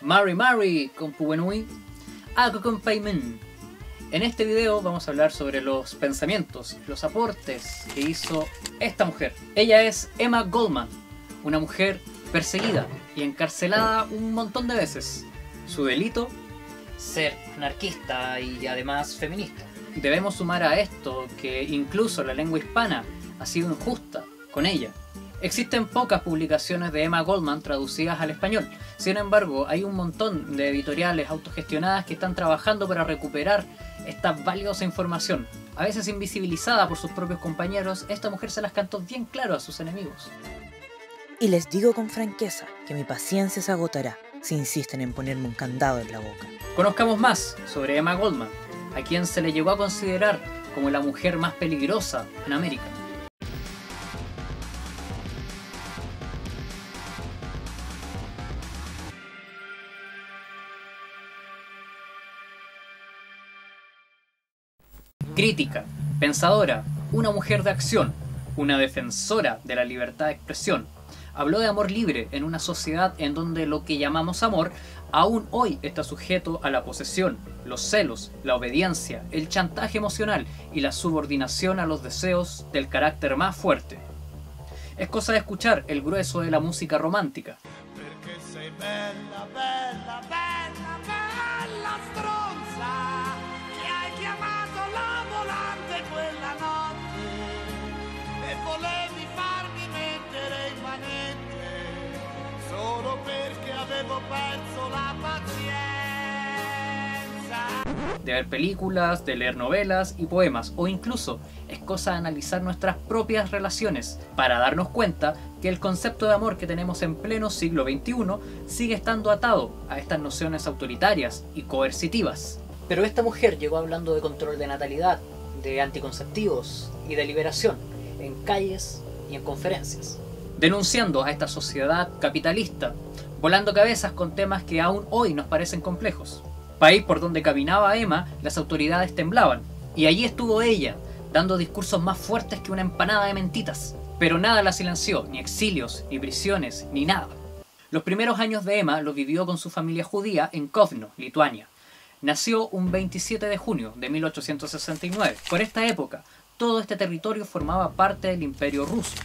Mari Mari con Puwenui, Ako con Paimen. En este video vamos a hablar sobre los pensamientos, los aportes que hizo esta mujer. Ella es Emma Goldman, una mujer perseguida y encarcelada un montón de veces. Su delito, ser anarquista y además feminista. Debemos sumar a esto que incluso la lengua hispana ha sido injusta con ella. Existen pocas publicaciones de Emma Goldman traducidas al español. Sin embargo, hay un montón de editoriales autogestionadas que están trabajando para recuperar esta valiosa información. A veces invisibilizada por sus propios compañeros, esta mujer se las cantó bien claro a sus enemigos. Y les digo con franqueza que mi paciencia se agotará si insisten en ponerme un candado en la boca. Conozcamos más sobre Emma Goldman, a quien se le llegó a considerar como la mujer más peligrosa en América. Crítica, pensadora, una mujer de acción, una defensora de la libertad de expresión. Habló de amor libre en una sociedad en donde lo que llamamos amor aún hoy está sujeto a la posesión, los celos, la obediencia, el chantaje emocional y la subordinación a los deseos del carácter más fuerte. Es cosa de escuchar el grueso de la música romántica. Perché sei bella, bella, bella, bella stronza che hai chiamato la volante quella notte e volevi farmi mettere in manette solo perché avevo perso la pazienza. De ver películas, de leer novelas y poemas, o incluso es cosa de analizar nuestras propias relaciones para darnos cuenta que el concepto de amor que tenemos en pleno siglo XXI sigue estando atado a estas nociones autoritarias y coercitivas. Pero esta mujer llegó hablando de control de natalidad, de anticonceptivos y de liberación en calles y en conferencias, denunciando a esta sociedad capitalista, volando cabezas con temas que aún hoy nos parecen complejos. País por donde caminaba Emma, las autoridades temblaban, y allí estuvo ella, dando discursos más fuertes que una empanada de mentitas. Pero nada la silenció, ni exilios, ni prisiones, ni nada. Los primeros años de Emma los vivió con su familia judía en Kovno, Lituania. Nació un 27 de junio de 1869. Por esta época, todo este territorio formaba parte del Imperio Ruso.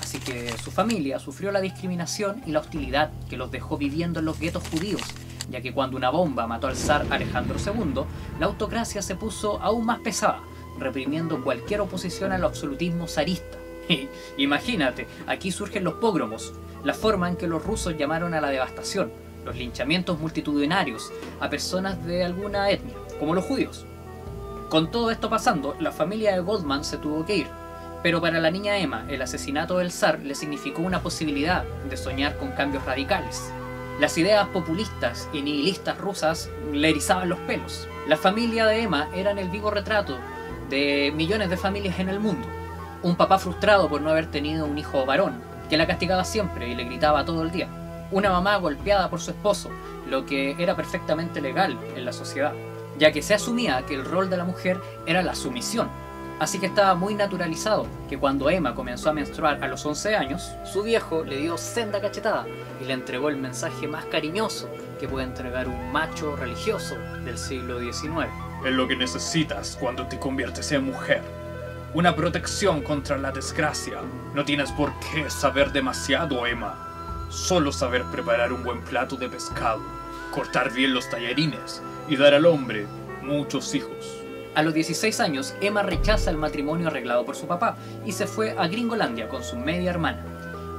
Así que su familia sufrió la discriminación y la hostilidad que los dejó viviendo en los guetos judíos, ya que cuando una bomba mató al zar Alejandro II, la autocracia se puso aún más pesada, reprimiendo cualquier oposición al absolutismo zarista. Y imagínate, aquí surgen los pogromos, la forma en que los rusos llamaron a la devastación, los linchamientos multitudinarios a personas de alguna etnia, como los judíos. Con todo esto pasando, la familia de Goldman se tuvo que ir, pero para la niña Emma, el asesinato del zar le significó una posibilidad de soñar con cambios radicales. Las ideas populistas y nihilistas rusas le erizaban los pelos. La familia de Emma era el vivo retrato de millones de familias en el mundo. Un papá frustrado por no haber tenido un hijo varón, que la castigaba siempre y le gritaba todo el día. Una mamá golpeada por su esposo, lo que era perfectamente legal en la sociedad, ya que se asumía que el rol de la mujer era la sumisión. Así que estaba muy naturalizado que cuando Emma comenzó a menstruar a los 11 años, su viejo le dio senda cachetada y le entregó el mensaje más cariñoso que puede entregar un macho religioso del siglo XIX. Es lo que necesitas cuando te conviertes en mujer. Una protección contra la desgracia. No tienes por qué saber demasiado, Emma. Solo saber preparar un buen plato de pescado, cortar bien los tallarines y dar al hombre muchos hijos. A los 16 años, Emma rechaza el matrimonio arreglado por su papá y se fue a Gringolandia con su media hermana.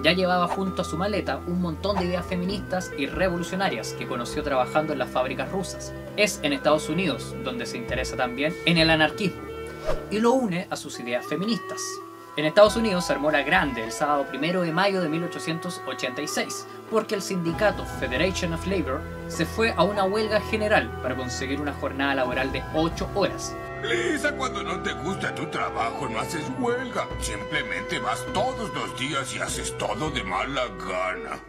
Ya llevaba junto a su maleta un montón de ideas feministas y revolucionarias que conoció trabajando en las fábricas rusas. Es en Estados Unidos donde se interesa también en el anarquismo y lo une a sus ideas feministas. En Estados Unidos se armó la grande el sábado 1 de mayo de 1886, porque el sindicato Federation of Labor se fue a una huelga general para conseguir una jornada laboral de 8 horas. Lisa, cuando no te gusta tu trabajo no haces huelga. Simplemente vas todos los días y haces todo de mala gana.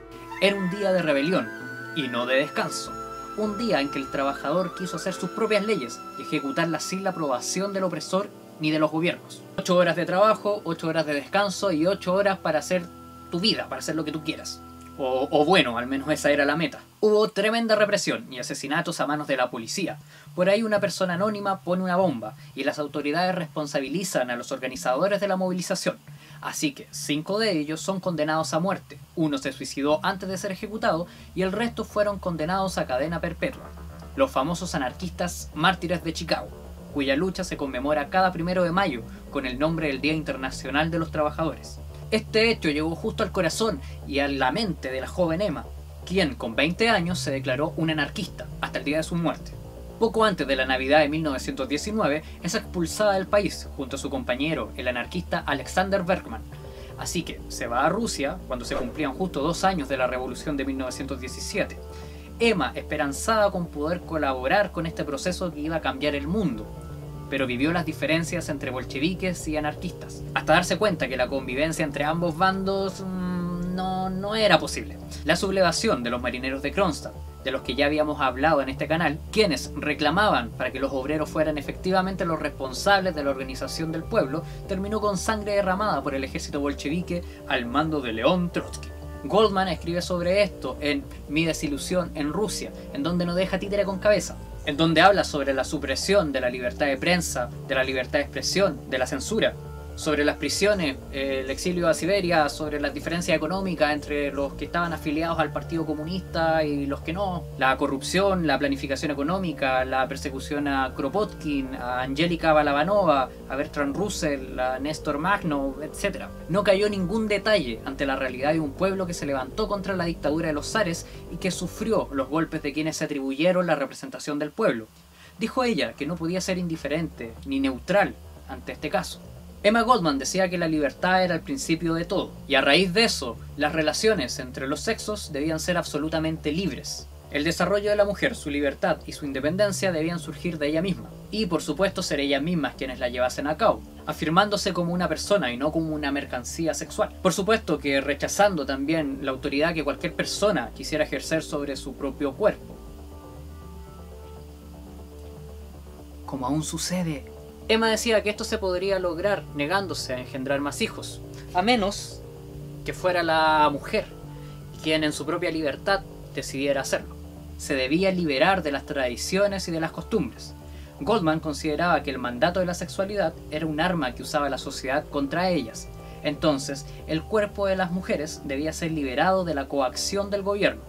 Era un día de rebelión y no de descanso. Un día en que el trabajador quiso hacer sus propias leyes y ejecutarlas sin la aprobación del opresor ni de los gobiernos. 8 horas de trabajo, 8 horas de descanso y 8 horas para hacer tu vida, para hacer lo que tú quieras. O bueno, al menos esa era la meta. Hubo tremenda represión y asesinatos a manos de la policía. Por ahí una persona anónima pone una bomba y las autoridades responsabilizan a los organizadores de la movilización. Así que 5 de ellos son condenados a muerte. Uno se suicidó antes de ser ejecutado y el resto fueron condenados a cadena perpetua. Los famosos anarquistas mártires de Chicago, cuya lucha se conmemora cada 1 de mayo con el nombre del Día Internacional de los Trabajadores. Este hecho llegó justo al corazón y a la mente de la joven Emma, quien con 20 años se declaró una anarquista hasta el día de su muerte. Poco antes de la Navidad de 1919 es expulsada del país junto a su compañero, el anarquista Alexander Berkman. Así que se va a Rusia cuando se cumplían justo 2 años de la revolución de 1917. Emma esperanzada con poder colaborar con este proceso que iba a cambiar el mundo, pero vivió las diferencias entre bolcheviques y anarquistas, hasta darse cuenta que la convivencia entre ambos bandos no era posible. La sublevación de los marineros de Kronstadt, de los que ya habíamos hablado en este canal, quienes reclamaban para que los obreros fueran efectivamente los responsables de la organización del pueblo, terminó con sangre derramada por el ejército bolchevique al mando de León Trotsky. Goldman escribe sobre esto en Mi desilusión en Rusia, en donde no deja títere con cabeza, en donde habla sobre la supresión de la libertad de prensa, de la libertad de expresión, de la censura, sobre las prisiones, el exilio a Siberia, sobre las diferencias económicas entre los que estaban afiliados al Partido Comunista y los que no, la corrupción, la planificación económica, la persecución a Kropotkin, a Angélica Balabanova, a Bertrand Russell, a Néstor Magno, etc. No cayó ningún detalle ante la realidad de un pueblo que se levantó contra la dictadura de los zares y que sufrió los golpes de quienes se atribuyeron la representación del pueblo. Dijo ella que no podía ser indiferente ni neutral ante este caso. Emma Goldman decía que la libertad era el principio de todo, y a raíz de eso, las relaciones entre los sexos debían ser absolutamente libres. El desarrollo de la mujer, su libertad y su independencia debían surgir de ella misma, y por supuesto ser ellas mismas quienes la llevasen a cabo, afirmándose como una persona y no como una mercancía sexual. Por supuesto que rechazando también la autoridad que cualquier persona quisiera ejercer sobre su propio cuerpo. Como aún sucede. Emma decía que esto se podría lograr negándose a engendrar más hijos, a menos que fuera la mujer quien en su propia libertad decidiera hacerlo. Se debía liberar de las tradiciones y de las costumbres. Goldman consideraba que el mandato de la sexualidad era un arma que usaba la sociedad contra ellas. Entonces, el cuerpo de las mujeres debía ser liberado de la coacción del gobierno.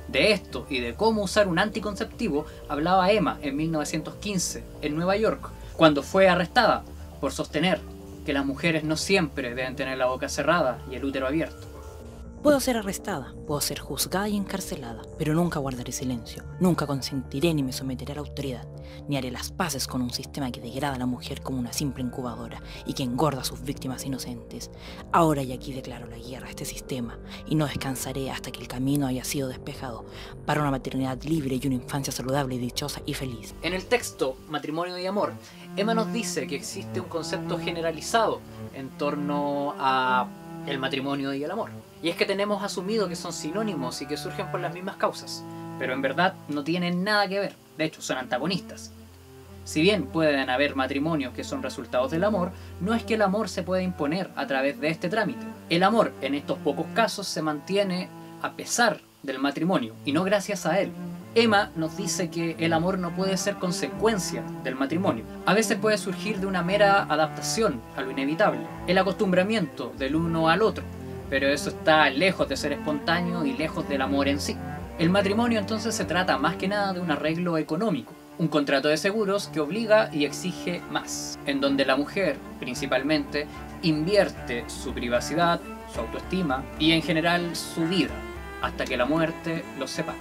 De esto y de cómo usar un anticonceptivo hablaba Emma en 1915 en Nueva York, cuando fue arrestada por sostener que las mujeres no siempre deben tener la boca cerrada y el útero abierto. Puedo ser arrestada, puedo ser juzgada y encarcelada, pero nunca guardaré silencio, nunca consentiré ni me someteré a la autoridad, ni haré las paces con un sistema que degrada a la mujer como una simple incubadora y que engorda a sus víctimas inocentes. Ahora y aquí declaro la guerra a este sistema y no descansaré hasta que el camino haya sido despejado para una maternidad libre y una infancia saludable, dichosa y feliz. En el texto Matrimonio y Amor, Emma nos dice que existe un concepto generalizado en torno a el matrimonio y el amor. Y es que tenemos asumido que son sinónimos y que surgen por las mismas causas, pero en verdad no tienen nada que ver, de hecho son antagonistas. Si bien pueden haber matrimonios que son resultados del amor, no es que el amor se pueda imponer a través de este trámite. El amor en estos pocos casos se mantiene a pesar del matrimonio y no gracias a él. Emma nos dice que el amor no puede ser consecuencia del matrimonio. A veces puede surgir de una mera adaptación a lo inevitable, el acostumbramiento del uno al otro, pero eso está lejos de ser espontáneo y lejos del amor en sí. El matrimonio entonces se trata más que nada de un arreglo económico, un contrato de seguros que obliga y exige más, en donde la mujer, principalmente, invierte su privacidad, su autoestima y en general su vida, hasta que la muerte los separe,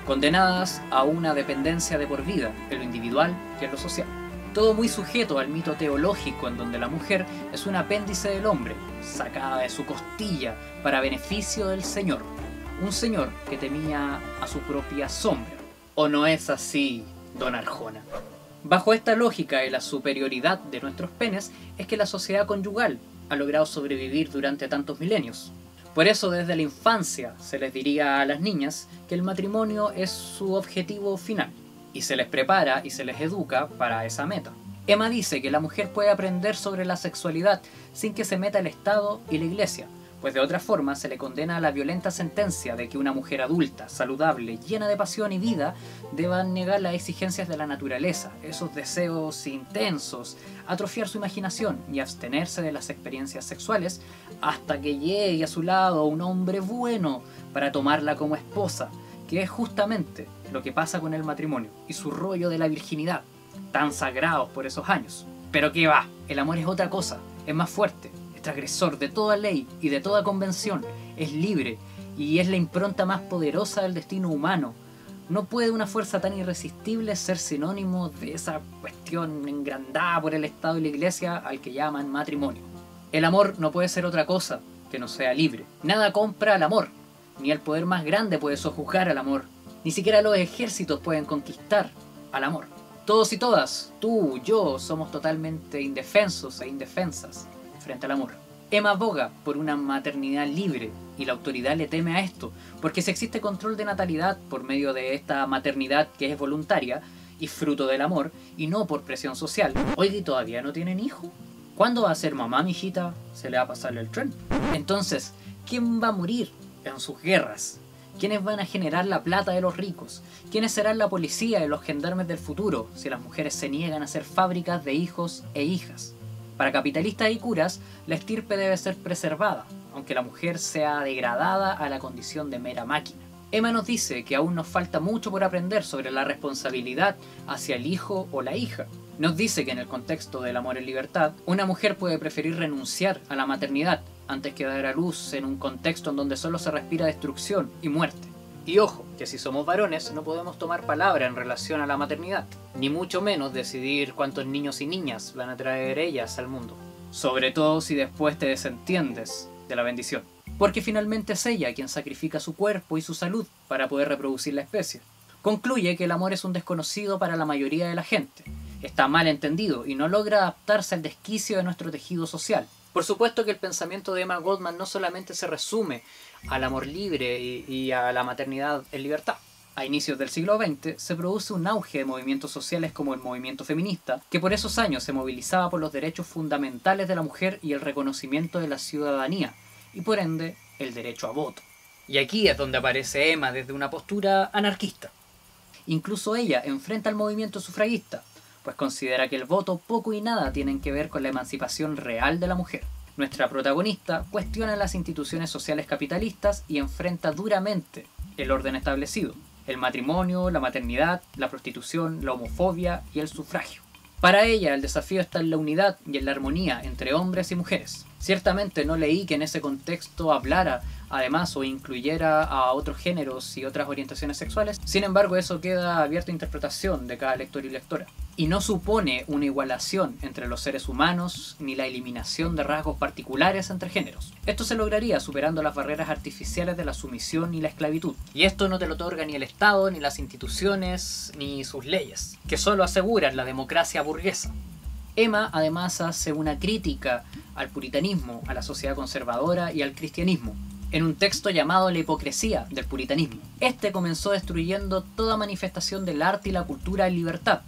condenadas a una dependencia de por vida en lo individual y en lo social. Todo muy sujeto al mito teológico en donde la mujer es un apéndice del hombre, sacada de su costilla para beneficio del Señor, un Señor que temía a su propia sombra. ¿O no es así, don Arjona? Bajo esta lógica y la superioridad de nuestros penes es que la sociedad conyugal ha logrado sobrevivir durante tantos milenios. Por eso desde la infancia se les diría a las niñas que el matrimonio es su objetivo final, y se les prepara y se les educa para esa meta. Emma dice que la mujer puede aprender sobre la sexualidad sin que se meta el Estado y la Iglesia, pues de otra forma se le condena a la violenta sentencia de que una mujer adulta, saludable, llena de pasión y vida, deba negar las exigencias de la naturaleza, esos deseos intensos, atrofiar su imaginación y abstenerse de las experiencias sexuales hasta que llegue a su lado un hombre bueno para tomarla como esposa, que es justamente lo que pasa con el matrimonio y su rollo de la virginidad, tan sagrados por esos años. Pero qué va, el amor es otra cosa, es más fuerte, es transgresor de toda ley y de toda convención, es libre y es la impronta más poderosa del destino humano. No puede una fuerza tan irresistible ser sinónimo de esa cuestión engrandada por el Estado y la Iglesia al que llaman matrimonio. El amor no puede ser otra cosa que no sea libre. Nada compra al amor, ni el poder más grande puede sojuzgar al amor. Ni siquiera los ejércitos pueden conquistar al amor. Todos y todas, tú, yo, somos totalmente indefensos e indefensas frente al amor. Emma aboga por una maternidad libre y la autoridad le teme a esto, porque si existe control de natalidad por medio de esta maternidad que es voluntaria y fruto del amor y no por presión social, oye, ¿y todavía no tienen hijo? ¿Cuándo va a ser mamá, mijita? Se le va a pasarle el tren. Entonces, ¿quién va a morir en sus guerras? ¿Quiénes van a generar la plata de los ricos? ¿Quiénes serán la policía y los gendarmes del futuro si las mujeres se niegan a ser fábricas de hijos e hijas? Para capitalistas y curas, la estirpe debe ser preservada, aunque la mujer sea degradada a la condición de mera máquina. Emma nos dice que aún nos falta mucho por aprender sobre la responsabilidad hacia el hijo o la hija. Nos dice que en el contexto del amor en libertad, una mujer puede preferir renunciar a la maternidad antes que dar a luz en un contexto en donde solo se respira destrucción y muerte. Y ojo, que si somos varones no podemos tomar palabra en relación a la maternidad, ni mucho menos decidir cuántos niños y niñas van a traer ellas al mundo. Sobre todo si después te desentiendes de la bendición. Porque finalmente es ella quien sacrifica su cuerpo y su salud para poder reproducir la especie. Concluye que el amor es un desconocido para la mayoría de la gente. Está mal entendido y no logra adaptarse al desquicio de nuestro tejido social. Por supuesto que el pensamiento de Emma Goldman no solamente se resume al amor libre y a la maternidad en libertad. A inicios del siglo XX se produce un auge de movimientos sociales como el movimiento feminista, que por esos años se movilizaba por los derechos fundamentales de la mujer y el reconocimiento de la ciudadanía, y por ende el derecho a voto. Y aquí es donde aparece Emma desde una postura anarquista. Incluso ella enfrenta al movimiento sufragista, pues considera que el voto poco y nada tienen que ver con la emancipación real de la mujer. Nuestra protagonista cuestiona las instituciones sociales capitalistas y enfrenta duramente el orden establecido, el matrimonio, la maternidad, la prostitución, la homofobia y el sufragio. Para ella el desafío está en la unidad y en la armonía entre hombres y mujeres. Ciertamente no leí que en ese contexto hablara además o incluyera a otros géneros y otras orientaciones sexuales. Sin embargo, eso queda abierto a interpretación de cada lector y lectora. Y no supone una igualación entre los seres humanos ni la eliminación de rasgos particulares entre géneros. Esto se lograría superando las barreras artificiales de la sumisión y la esclavitud. Y esto no te lo otorga ni el Estado, ni las instituciones, ni sus leyes, que solo aseguran la democracia burguesa. Emma además hace una crítica al puritanismo, a la sociedad conservadora y al cristianismo, en un texto llamado La hipocresía del puritanismo. Este comenzó destruyendo toda manifestación del arte y la cultura en libertad,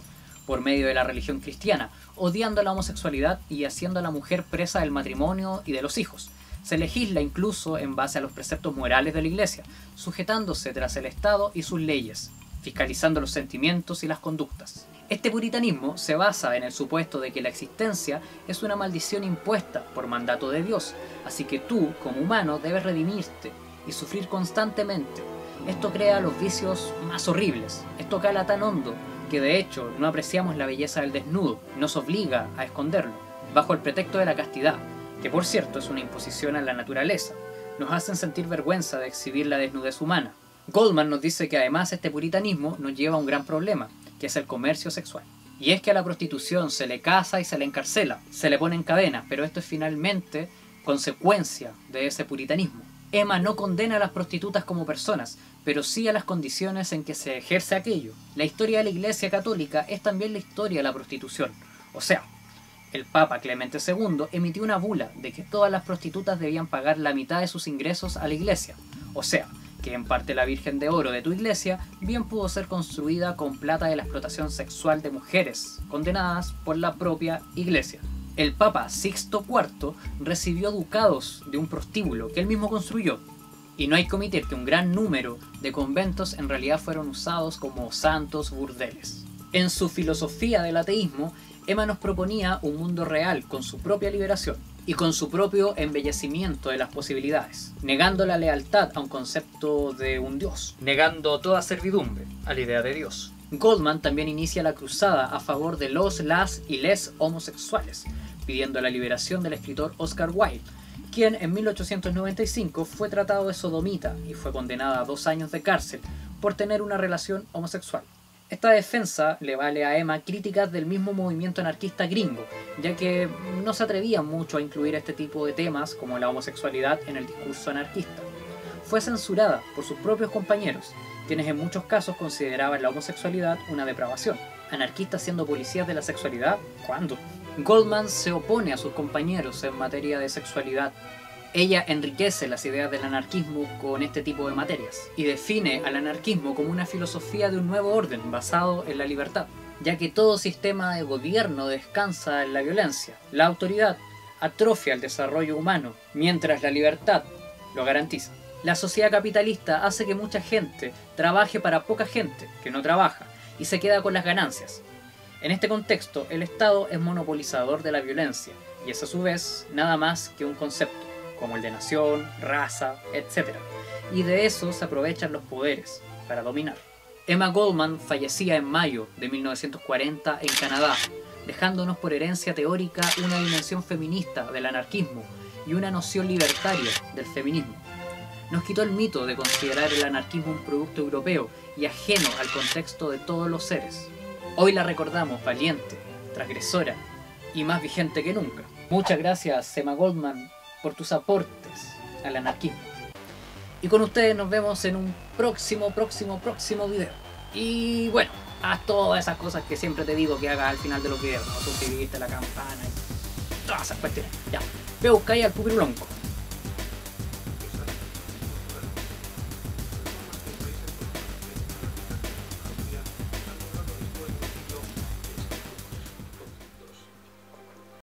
por medio de la religión cristiana, odiando la homosexualidad y haciendo a la mujer presa del matrimonio y de los hijos. Se legisla incluso en base a los preceptos morales de la Iglesia, sujetándose tras el Estado y sus leyes, fiscalizando los sentimientos y las conductas. Este puritanismo se basa en el supuesto de que la existencia es una maldición impuesta por mandato de Dios, así que tú, como humano, debes redimirte y sufrir constantemente. Esto crea los vicios más horribles. Esto cala tan hondo que de hecho no apreciamos la belleza del desnudo, nos obliga a esconderlo, bajo el pretexto de la castidad, que por cierto es una imposición a la naturaleza. Nos hacen sentir vergüenza de exhibir la desnudez humana. Goldman nos dice que además este puritanismo nos lleva a un gran problema, que es el comercio sexual. Y es que a la prostitución se le casa y se le encarcela, se le pone en cadenas, pero esto es finalmente consecuencia de ese puritanismo. Emma no condena a las prostitutas como personas, pero sí a las condiciones en que se ejerce aquello. La historia de la Iglesia Católica es también la historia de la prostitución. O sea, el Papa Clemente II emitió una bula de que todas las prostitutas debían pagar la mitad de sus ingresos a la Iglesia. O sea, que en parte la Virgen de Oro de tu iglesia bien pudo ser construida con plata de la explotación sexual de mujeres, condenadas por la propia Iglesia. El Papa Sixto IV recibió ducados de un prostíbulo que él mismo construyó. Y no hay que omitir que un gran número de conventos en realidad fueron usados como santos burdeles. En su filosofía del ateísmo, Emma nos proponía un mundo real con su propia liberación y con su propio embellecimiento de las posibilidades, negando la lealtad a un concepto de un Dios, negando toda servidumbre a la idea de Dios. Goldman también inicia la cruzada a favor de los, las y les homosexuales, pidiendo la liberación del escritor Oscar Wilde, quien en 1895 fue tratado de sodomita y fue condenado a 2 años de cárcel por tener una relación homosexual. Esta defensa le vale a Emma críticas del mismo movimiento anarquista gringo, ya que no se atrevían mucho a incluir este tipo de temas como la homosexualidad en el discurso anarquista. Fue censurada por sus propios compañeros, quienes en muchos casos consideraban la homosexualidad una depravación. ¿Anarquistas siendo policías de la sexualidad? ¿Cuándo? Goldman se opone a sus compañeros en materia de sexualidad. Ella enriquece las ideas del anarquismo con este tipo de materias y define al anarquismo como una filosofía de un nuevo orden basado en la libertad, ya que todo sistema de gobierno descansa en la violencia. La autoridad atrofia el desarrollo humano, mientras la libertad lo garantiza. La sociedad capitalista hace que mucha gente trabaje para poca gente que no trabaja y se queda con las ganancias. En este contexto, el Estado es monopolizador de la violencia y es a su vez nada más que un concepto, como el de nación, raza, etc. Y de eso se aprovechan los poderes para dominar. Emma Goldman fallecía en mayo de 1940 en Canadá, dejándonos por herencia teórica una dimensión feminista del anarquismo y una noción libertaria del feminismo. Nos quitó el mito de considerar el anarquismo un producto europeo y ajeno al contexto de todos los seres. Hoy la recordamos valiente, transgresora y más vigente que nunca. Muchas gracias, Emma Goldman, por tus aportes al anarquismo. Y con ustedes nos vemos en un próximo video. Y bueno, haz todas esas cosas que siempre te digo que hagas al final de los videos, ¿no? Suscribirte a la campana y todas esas cuestiones. Ya, ve a buscar ahí al Pupirulonco.